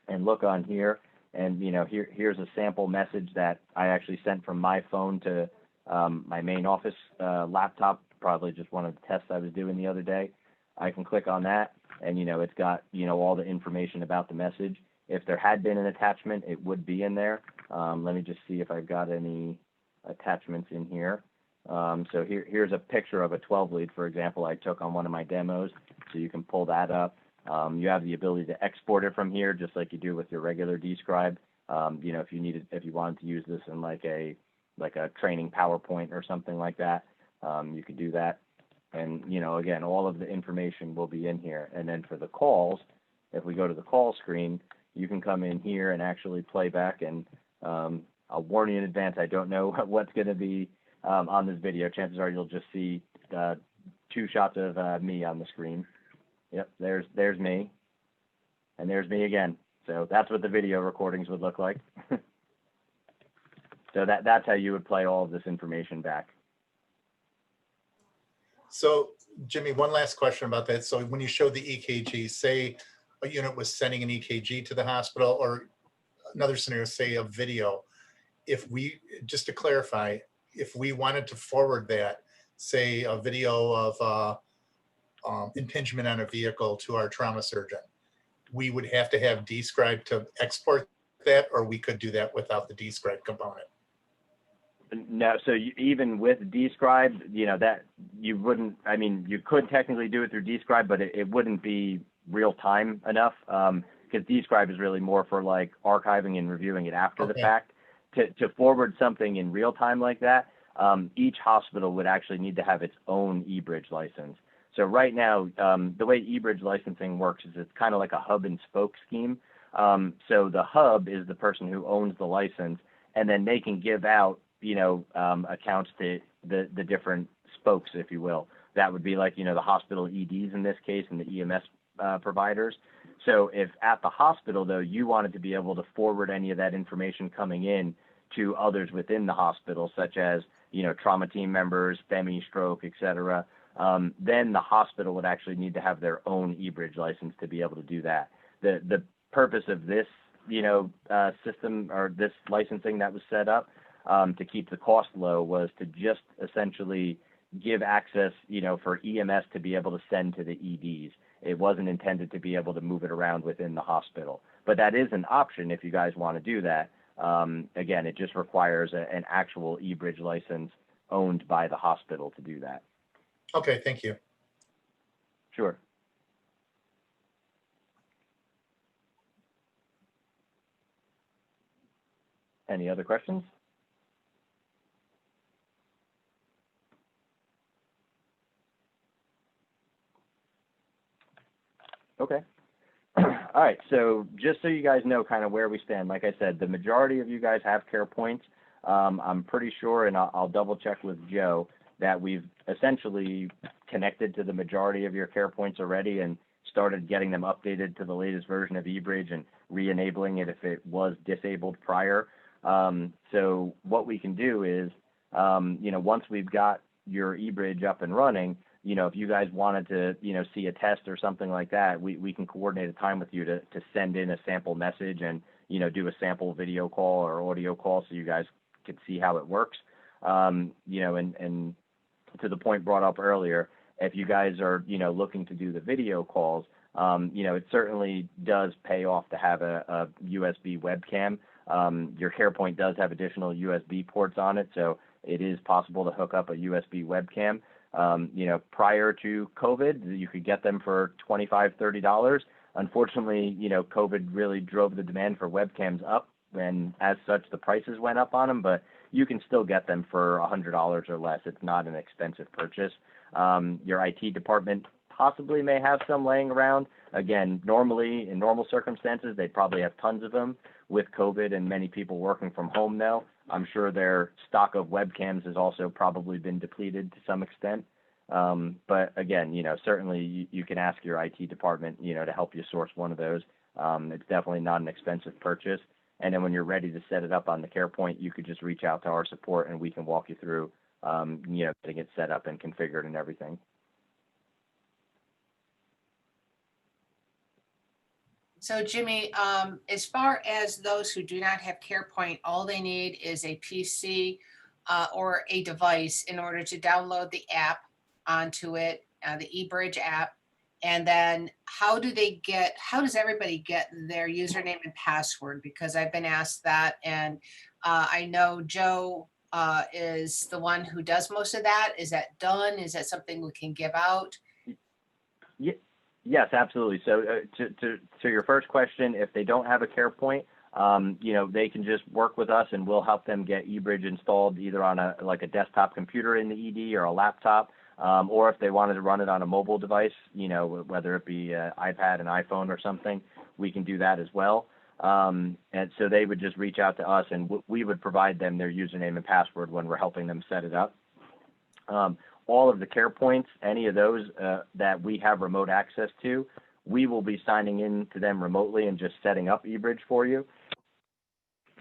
and look on here, and here's a sample message that I actually sent from my phone to my main office laptop, probably just one of the tests I was doing the other day. I can click on that, and it's got all the information about the message. If there had been an attachment, it would be in there. Let me just see if I've got any attachments in here. So here's a picture of a 12 lead, for example, I took on one of my demos, so you can pull that up. You have the ability to export it from here, just like you do with your regular Describe. If you wanted to use this in like a training PowerPoint or something like that, you could do that. And, again, all of the information will be in here. And then for the calls, if we go to the call screen, you can come in here and actually play back. And I'll warn you in advance, I don't know what's going to be on this video. Chances are you'll just see 2 shots of me on the screen. Yep, there's me. And there's me again. So that's what the video recordings would look like. So that's how you would play all of this information back. So Jimmy, one last question about that. So when you show the EKG, say a unit was sending an EKG to the hospital, or another scenario, say a video, just to clarify, if we wanted to forward that, say a video of impingement on a vehicle to our trauma surgeon, we would have to have Describe to export that, or we could do that without the Describe component? No, so even with Describe, you know, that you wouldn't, I mean, you could technically do it through Describe, but it wouldn't be real time enough, because Describe is really more for like archiving and reviewing it after the fact. To forward something in real time like that, each hospital would actually need to have its own eBridge license. So right now, the way eBridge licensing works is it's kind of like a hub and spoke scheme. So the hub is the person who owns the license, and then they can give out, you know, accounts to the different spokes, if you will. That would be like, you know, the hospital EDs in this case and the EMS providers. So if at the hospital, though, you wanted to be able to forward any of that information coming in to others within the hospital, such as, you know, trauma team members, FEMI, stroke, et cetera, then the hospital would actually need to have their own eBridge license to be able to do that. The purpose of this, you know, system or this licensing that was set up to keep the cost low was to just essentially give access, you know, for EMS to be able to send to the EDs. It wasn't intended to be able to move it around within the hospital. But that is an option if you guys want to do that. Again, it just requires an actual eBridge license owned by the hospital to do that. Okay, thank you. Sure. Any other questions? Okay. All right. So just so you guys know kind of where we stand, like I said, the majority of you guys have care points. I'm pretty sure, and I'll double check with Joe, that we've essentially connected to the majority of your care points already and started getting them updated to the latest version of eBridge and re-enabling it if it was disabled prior. So what we can do is, you know, once we've got your eBridge up and running, you know, if you guys wanted to, you know, see a test or something like that, we can coordinate a time with you to send in a sample message and, you know, do a sample video call or audio call so you guys can see how it works. You know, and to the point brought up earlier, if you guys are, you know, looking to do the video calls, you know, it certainly does pay off to have a USB webcam. Your CarePoint does have additional USB ports on it, so it is possible to hook up a USB webcam. You know, prior to COVID, you could get them for $25, $30. Unfortunately, you know, COVID really drove the demand for webcams up, and as such, the prices went up on them, but you can still get them for $100 or less. It's not an expensive purchase. Your IT department possibly may have some laying around. Again, normally, in normal circumstances, they probably have tons of them. With COVID and many people working from home now, I'm sure their stock of webcams has also probably been depleted to some extent. But again, you know, certainly you can ask your IT department, you know, to help you source one of those. It's definitely not an expensive purchase. And then when you're ready to set it up on the CarePoint, you could just reach out to our support and we can walk you through, you know, getting it set up and configured and everything. So Jimmy, as far as those who do not have CarePoint, all they need is a PC or a device in order to download the app onto it, the eBridge app. And then how does everybody get their username and password? Because I've been asked that, and I know Joe is the one who does most of that. Is that done? Is that something we can give out? Yeah. Yes, absolutely. So to your first question, if they don't have a CarePoint, you know, they can just work with us and we'll help them get eBridge installed either on a desktop computer in the ED or a laptop, or if they wanted to run it on a mobile device, you know, whether it be an iPad, an iPhone or something, we can do that as well. And so they would just reach out to us and we would provide them their username and password when we're helping them set it up. All of the care points, any of those that we have remote access to, we will be signing in to them remotely and just setting up eBridge for you.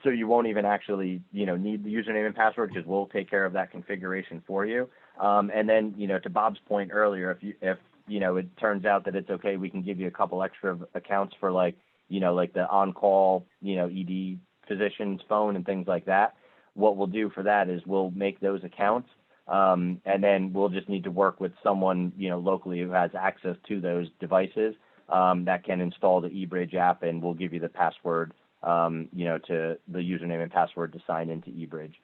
So you won't even actually, you know, need the username and password because we'll take care of that configuration for you. And then, you know, to Bob's point earlier, if you know, it turns out that it's okay, we can give you a couple extra accounts for like, you know, like the on-call, you know, ED physician's phone and things like that. What we'll do for that is we'll make those accounts. And then we'll just need to work with someone, you know, locally who has access to those devices that can install the eBridge app, and we'll give you the password, you know, to the username and password to sign into eBridge.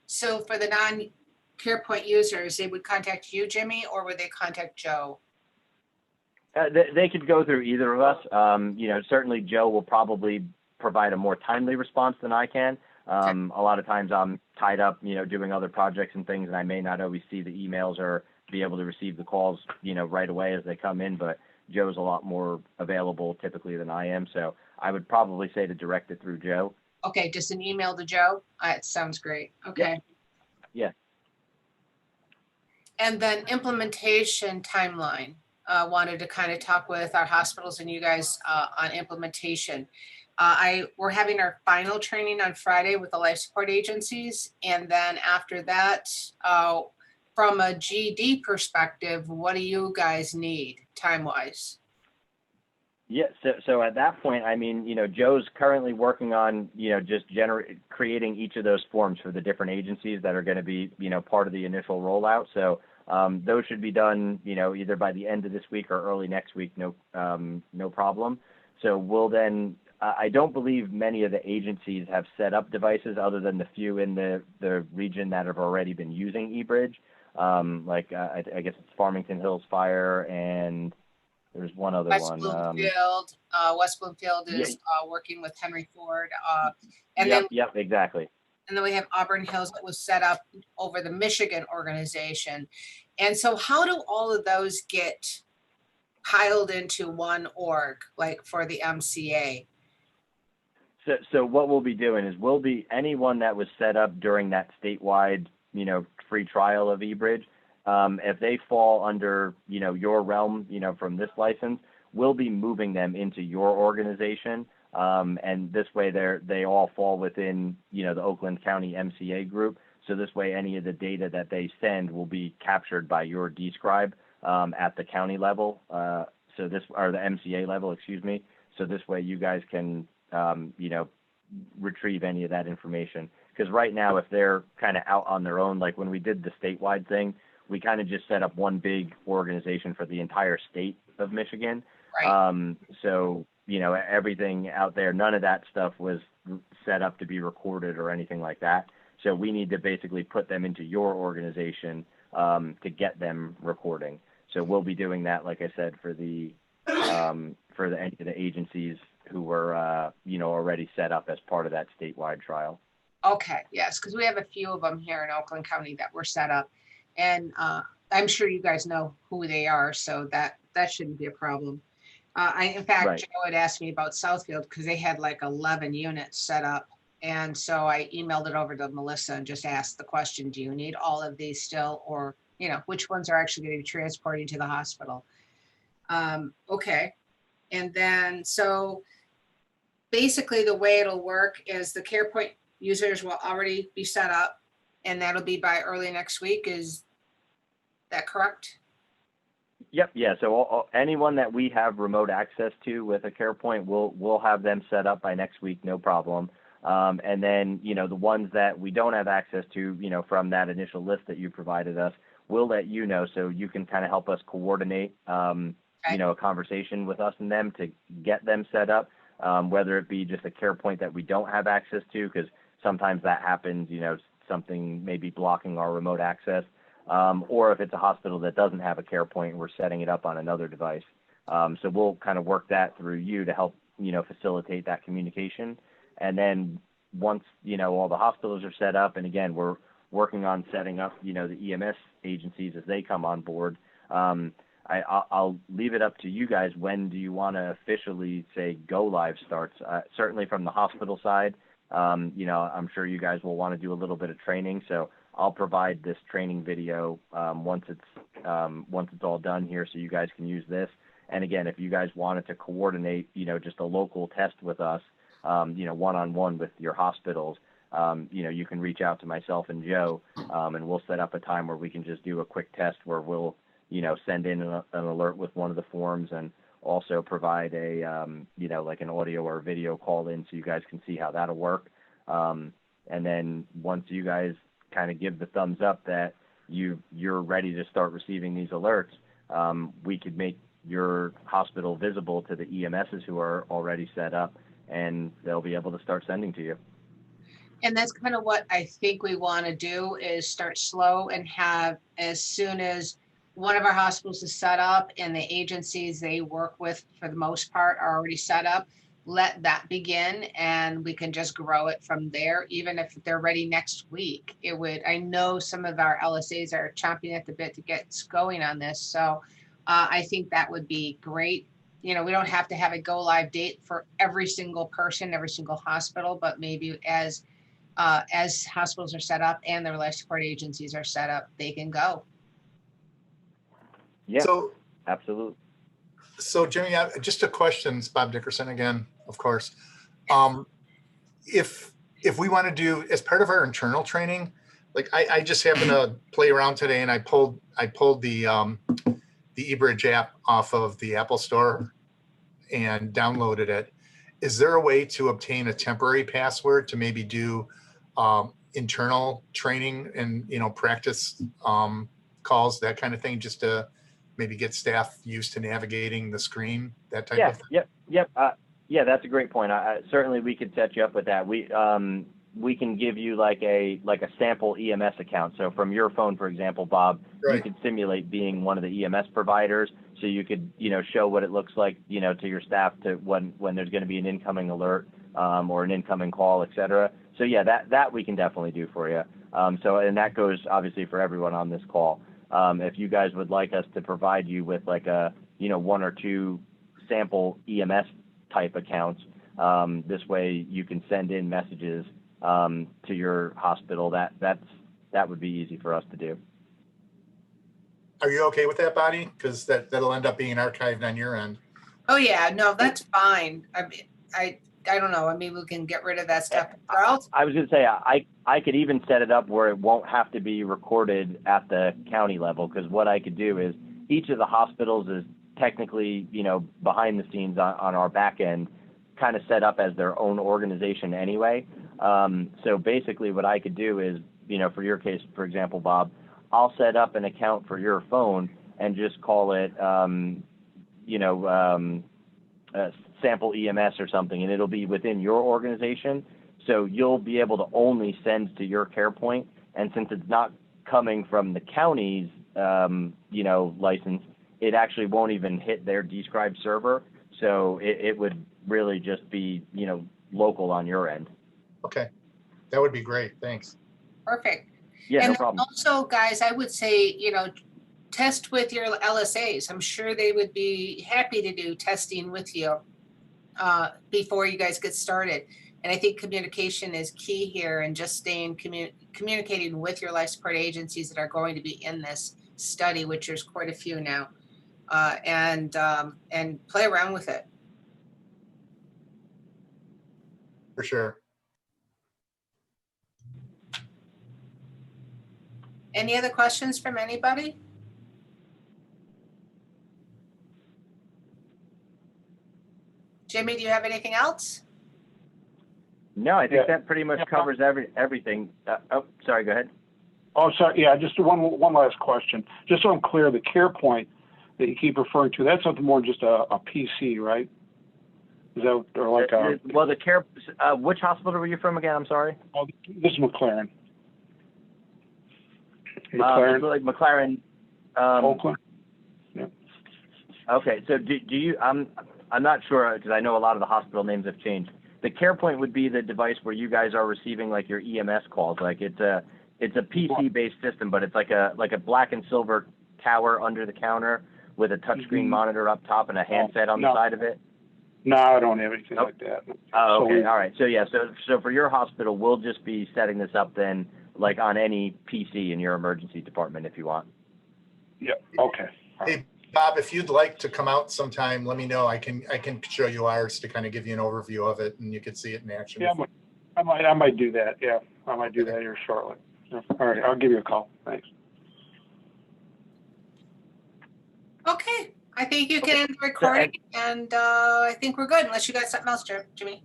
So for the non-CarePoint users, they would contact you, Jimmy, or would they contact Joe? They could go through either of us. Certainly Joe will probably provide a more timely response than I can. A lot of times I'm tied up, doing other projects and things, and I may not always see the emails or be able to receive the calls, right away as they come in, but Joe's a lot more available typically than I am. So I would probably say to direct it through Joe. Okay, just an email to Joe? That sounds great. Okay. Yeah. And then implementation timeline. Wanted to kind of talk with our hospitals and you guys on implementation. We're having our final training on Friday with the life support agencies. And then after that, from a GD perspective, what do you guys need time-wise? Yeah, so at that point, I mean, Joe's currently working on, just creating each of those forms for the different agencies that are going to be, part of the initial rollout. So those should be done, either by the end of this week or early next week, no problem. So we'll then, I don't believe many of the agencies have set up devices other than the few in the region that have already been using eBridge. I guess it's Farmington Hills Fire, and there's one other West one. Bloomfield. West Bloomfield is working with Henry Ford. Yep, exactly. And then we have Auburn Hills that was set up over the Michigan organization. And so how do all of those get piled into one org, like for the MCA? So what we'll be doing is anyone that was set up during that statewide, free trial of eBridge, if they fall under, your realm, from this license, we'll be moving them into your organization. And this way they all fall within, the Oakland County MCA group. So this way, any of the data that they send will be captured by your describe, at the county level. Or the MCA level, excuse me. So this way you guys can, retrieve any of that information. Because right now, if they're kind of out on their own, like when we did the statewide thing, we kind of just set up one big organization for the entire state of Michigan. Right. So, everything out there, none of that stuff was set up to be recorded or anything like that. So we need to basically put them into your organization to get them recording. So we'll be doing that, like I said, for any of the agencies who were, already set up as part of that statewide trial. Okay, yes, because we have a few of them here in Oakland County that were set up. And I'm sure you guys know who they are, so that shouldn't be a problem. In fact, Right. Joe had asked me about Southfield because they had like 11 units set up. And so I emailed it over to Melissa and just asked the question, do you need all of these still, or, which ones are actually going to be transporting to the hospital? Okay. And then, so basically the way it'll work is the CarePoint users will already be set up, and that'll be by early next week. Is that correct? Yep. Yeah. So anyone that we have remote access to with a CarePoint, we'll have them set up by next week, no problem. And then, the ones that we don't have access to, from that initial list that you provided us, we'll let you know so you can kind of help us coordinate, a conversation with us and them to get them set up, whether it be just a CarePoint that we don't have access to, because sometimes that happens, something may be blocking our remote access. Or if it's a hospital that doesn't have a CarePoint, we're setting it up on another device. So we'll kind of work that through you to help, facilitate that communication. And then once, all the hospitals are set up, and again, we're working on setting up, the EMS agencies as they come on board. I'll leave it up to you guys. When do you want to officially say go live starts? Certainly from the hospital side, I'm sure you guys will want to do a little bit of training. So I'll provide this training video once it's all done here, so you guys can use this. And again, if you guys wanted to coordinate, just a local test with us, one-on-one with your hospitals, you can reach out to myself and Joe, and we'll set up a time where we can just do a quick test where we'll, send in an alert with one of the forms, and also provide a, like an audio or video call in so you guys can see how that'll work. And then once you guys kind of give the thumbs up that you're ready to start receiving these alerts, we could make your hospital visible to the EMSs who are already set up, and they'll be able to start sending to you. And that's kind of what I think we want to do is start slow and have, as soon as one of our hospitals is set up and the agencies they work with for the most part are already set up, let that begin and we can just grow it from there. Even if they're ready next week, it would, I know some of our LSAs are chomping at the bit to get going on this. So I think that would be great. You know, we don't have to have a go live date for every single person, every single hospital, but maybe as hospitals are set up and their life support agencies are set up, they can go. Yeah, So, absolutely. so Jimmy, just a question, it's Bob Dickerson again, of course. If we want to do as part of our internal training, like I just happened to play around today and I pulled the eBridge app off of the Apple Store and downloaded it. Is there a way to obtain a temporary password to maybe do internal training and, you know, practice calls, that kind of thing, just to maybe get staff used to navigating the screen, that type of thing? Yep. Yeah, that's a great point. Certainly we could set you up with that. We can give you like a sample EMS account. So from your phone, for example, Bob, Right. you could simulate being one of the EMS providers. So you could, you know, show what it looks like, you know, to your staff to when there's going to be an incoming alert or an incoming call, et cetera. So yeah, that we can definitely do for you. And that goes obviously for everyone on this call. If you guys would like us to provide you with like a, you know, 1 or 2 sample EMS type accounts, this way you can send in messages to your hospital. That would be easy for us to do. Are you okay with that, Bonnie? Because that'll end up being archived on your end. Oh yeah, no, that's fine. I mean, I don't know. I mean, we can get rid of that stuff. Or else, I was going to say, I could even set it up where it won't have to be recorded at the county level, because what I could do is each of the hospitals is technically, you know, behind the scenes on our back end, kind of set up as their own organization anyway. So basically what I could do is, you know, for your case, for example, Bob, I'll set up an account for your phone and just call it, sample EMS or something, and it'll be within your organization. So you'll be able to only send to your care point. And since it's not coming from the county's, license, it actually won't even hit their Describe server. So it would really just be, you know, local on your end. Okay, that would be great. Thanks. perfect. Yeah, And no problem. also, guys, I would say, you know, test with your LSAs. I'm sure they would be happy to do testing with you before you guys get started. And I think communication is key here, and just staying communicating with your life support agencies that are going to be in this study, which there's quite a few now, and play around with it. For sure. Any other questions from anybody? Jimmy, do you have anything else? No, I think that pretty much covers everything. Sorry, go ahead. Oh, sorry. Yeah, just one last question. Just so I'm clear, the care point that you keep referring to, that's something more than just a PC, right? Is that or like a? Well, the care. Which hospital were you from again? I'm sorry. Oh, this is McLaren. Like McLaren. Oakland. Yeah. Okay, so do you? I'm not sure, because I know a lot of the hospital names have changed. The CarePoint would be the device where you guys are receiving like your EMS calls. Like it's a PC-based system, but it's like a black and silver tower under the counter with a touchscreen monitor up top and a handset on the side of it. No, I don't have anything like that. Oh, okay. All right. So yeah. So for your hospital, we'll just be setting this up then, like on any PC in your emergency department, if you want. Yeah. Okay. Hey, Bob, if you'd like to come out sometime, let me know. I can show you ours to kind of give you an overview of it, and you can see it in action. Yeah, I might do that. Yeah, I might do that here shortly. Yeah. All right, I'll give you a call. Thanks. Okay, I think you can end the recording, and I think we're good, unless you got something else, Jimmy.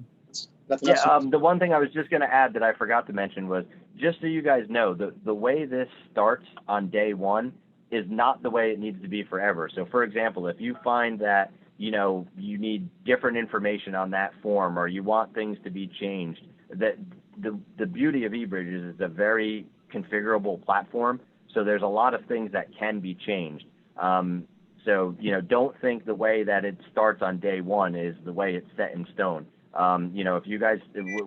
Yeah, the one thing I was just going to add that I forgot to mention was, just so you guys know, the way this starts on day one is not the way it needs to be forever. So for example, if you find that, you know, you need different information on that form, or you want things to be changed, that the beauty of eBridge is it's a very configurable platform. So there's a lot of things that can be changed. So, you know, don't think the way that it starts on day one is the way it's set in stone. You know, if you guys,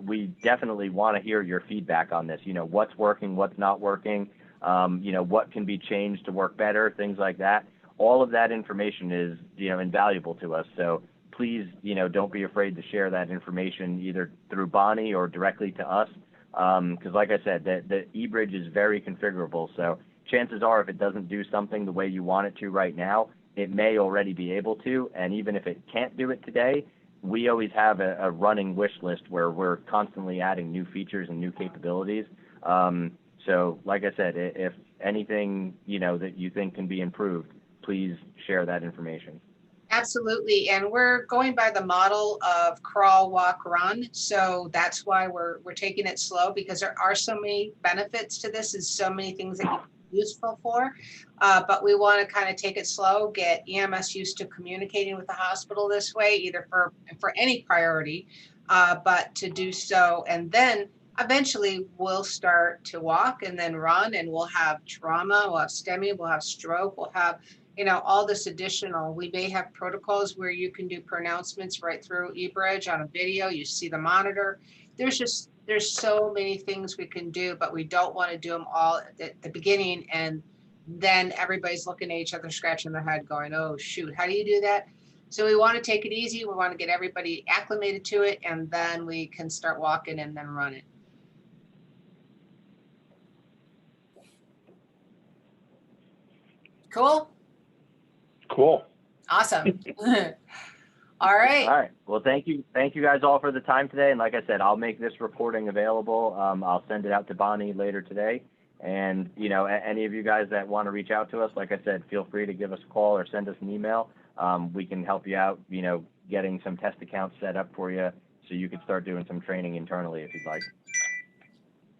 we definitely want to hear your feedback on this, you know, what's working, what's not working, you know, what can be changed to work better, things like that. All of that information is, you know, invaluable to us. So please, you know, don't be afraid to share that information either through Bonnie or directly to us. Because like I said, the eBridge is very configurable. So chances are if it doesn't do something the way you want it to right now, it may already be able to. And even if it can't do it today, we always have a running wish list where we're constantly adding new features and new capabilities. So like I said, if anything, you know, that you think can be improved, please share that information. Absolutely. And we're going by the model of crawl, walk, run. So that's why we're taking it slow, because there are so many benefits to this and so many things that you can be useful for. But we want to kind of take it slow, get EMS used to communicating with the hospital this way, either for any priority, but to do so. And then eventually we'll start to walk and then run, and we'll have trauma, we'll have STEMI, we'll have stroke, we'll have, you know, all this additional. We may have protocols where you can do pronouncements right through eBridge on a video. You see the monitor. There's so many things we can do, but we don't want to do them all at the beginning, and then everybody's looking at each other, scratching their head going, oh shoot, how do you do that? So we want to take it easy. We want to get everybody acclimated to it, and then we can start walking and then run it. Cool. Cool. Awesome. All right. All right. Well, thank you guys all for the time today. And like I said, I'll make this recording available. I'll send it out to Bonnie later today. And, you know, any of you guys that want to reach out to us, like I said, feel free to give us a call or send us an email. We can help you out, you know, getting some test accounts set up for you so you can start doing some training internally if you'd like.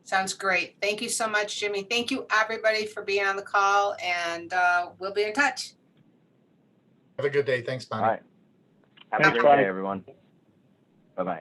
Sounds great. Thank you so much, Jimmy. Thank you, everybody, for being on the call, and we'll be in touch. Have a good day. Thanks, Bonnie. All right. Have a Thanks, great Bonnie. day, everyone. Bye-bye.